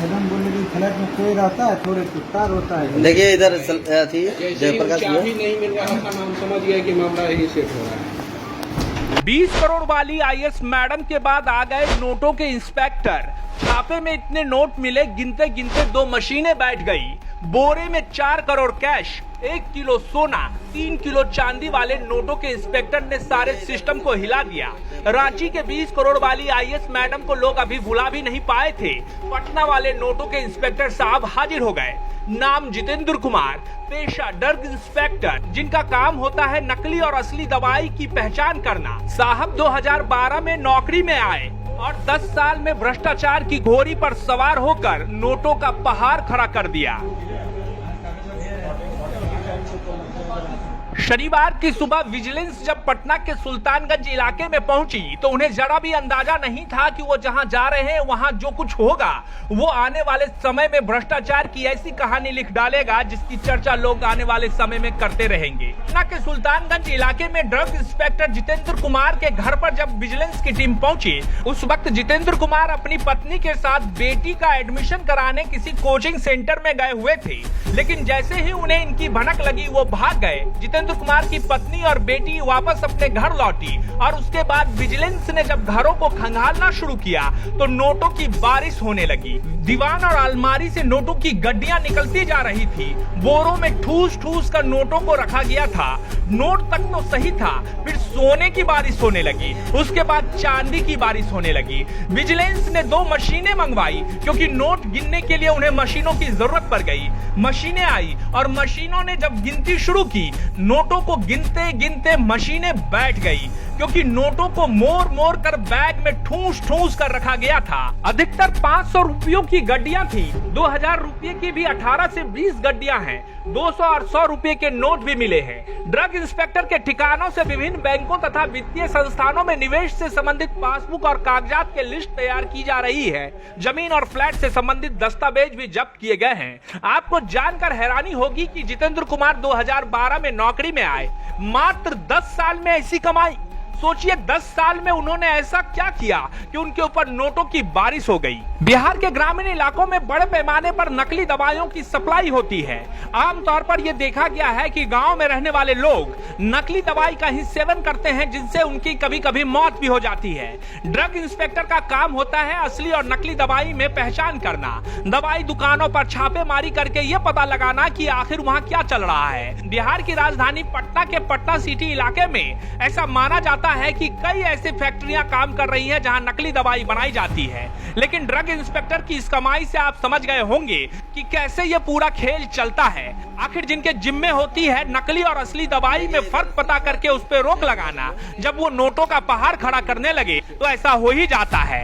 Madam बोल रही flat में कोई रहता है, थोड़े कुत्ता रोता है। देखिए इधर थी जयप्रकाश चाबी नहीं मिल रहा था, नाम समझ गया कि मामला यही सेट हो रहा है। 20 करोड़ वाली आईएएस मैडम के बाद आ गए नोटों के इंस्पेक्टर। छापे में इतने नोट मिले, गिनते गिनते 2 मशीनें बैठ गई। बोरे में 4 करोड़ कैश, 1 किलो सोना, 3 किलो चांदी वाले नोटों के इंस्पेक्टर ने सारे सिस्टम को हिला दिया। रांची के 20 करोड़ वाली आईएएस मैडम को लोग अभी भुला भी नहीं पाए थे। पटना वाले नोटों के इंस्पेक्टर साहब हाजिर हो गए। नाम जितेंद्र कुमार, पेशा ड्रग इंस्पेक्टर, जिनका काम होता है नकली और असली दवाई की पहचान करना। साहब 2012 में नौकरी में आए और 10 साल में भ्रष्टाचार की घोड़ी पर सवार होकर नोटों का पहाड़ खड़ा कर दिया। शनिवार की सुबह विजिलेंस जब पटना के सुल्तानगंज इलाके में पहुंची तो उन्हें जरा भी अंदाजा नहीं था कि वो जहां जा रहे हैं वहां जो कुछ होगा वो आने वाले समय में भ्रष्टाचार की ऐसी कहानी लिख डालेगा जिसकी चर्चा लोग आने वाले समय में करते रहेंगे। पटना के सुल्तानगंज इलाके में ड्रग इंस्पेक्टर जितेंद्र कुमार के घर पर जब विजिलेंस की टीम पहुंची, उस वक्त जितेंद्र कुमार अपनी पत्नी के साथ बेटी का एडमिशन कराने किसी कोचिंग सेंटर में गए हुए थे, लेकिन जैसे ही उन्हें इनकी भनक लगी वो भाग गए। जितेंद्र कुमार की पत्नी और बेटी वापस अपने घर लौटी और उसके बाद विजिलेंस ने जब घरों को खंगालना शुरू किया तो नोटों की बारिश होने लगी। दीवान और अलमारी से नोटों की गड्डियां निकलती जा रही थी। बोरों में ठूस ठूस कर नोटों को रखा गया था। नोट तक तो सही था, फिर सोने की बारिश होने लगी, उसके बाद चांदी की बारिश होने लगी। विजिलेंस ने 2 मशीनें मंगवाई क्योंकि नोट गिनने के लिए उन्हें मशीनों की जरूरत पड़ गई। मशीनें आई और मशीनों ने जब गिनती शुरू की, नोटों को गिनते गिनते मशीनें बैठ गई क्योंकि नोटों को मोड़ मोड़ कर बैग में ठूस ठूस कर रखा गया था। अधिकतर 500 रुपयों की गड्डियां थी। 2000 रुपये की भी 18 से 20 गड्डियां हैं। 200 और 100 रुपए के नोट भी मिले हैं। ड्रग इंस्पेक्टर के ठिकानों से विभिन्न बैंकों तथा वित्तीय संस्थानों में निवेश से संबंधित पासबुक और कागजात की लिस्ट तैयार की जा रही है। जमीन और फ्लैट से संबंधित दस्तावेज भी जब्त किए गए हैं। आपको जानकर हैरानी होगी कि जितेंद्र कुमार 2012 में नौकरी में आए, मात्र 10 साल में ऐसी कमाई। सोचिए 10 साल में उन्होंने ऐसा क्या किया कि उनके ऊपर नोटों की बारिश हो गई। बिहार के ग्रामीण इलाकों में बड़े पैमाने पर नकली दवाइयों की सप्लाई होती है। आमतौर पर यह देखा गया है कि गांव में रहने वाले लोग नकली दवाई का ही सेवन करते हैं, जिनसे उनकी कभी कभी मौत भी हो जाती है। ड्रग इंस्पेक्टर का काम होता है असली और नकली दवाई में पहचान करना, दवाई दुकानों पर छापेमारी करके ये पता लगाना कि आखिर वहाँ क्या चल रहा है। बिहार की राजधानी पटना के पटना सिटी इलाके में ऐसा माना जाता है कि कई ऐसी फैक्ट्रियां काम कर रही हैं जहां नकली दवाई बनाई जाती है। लेकिन ड्रग इंस्पेक्टर की इस कमाई से आप समझ गए होंगे कि कैसे ये पूरा खेल चलता है। आखिर जिनके जिम्मे होती है नकली और असली दवाई में फर्क पता करके उस पर रोक लगाना, जब वो नोटों का पहाड़ खड़ा करने लगे तो ऐसा हो ही जाता है।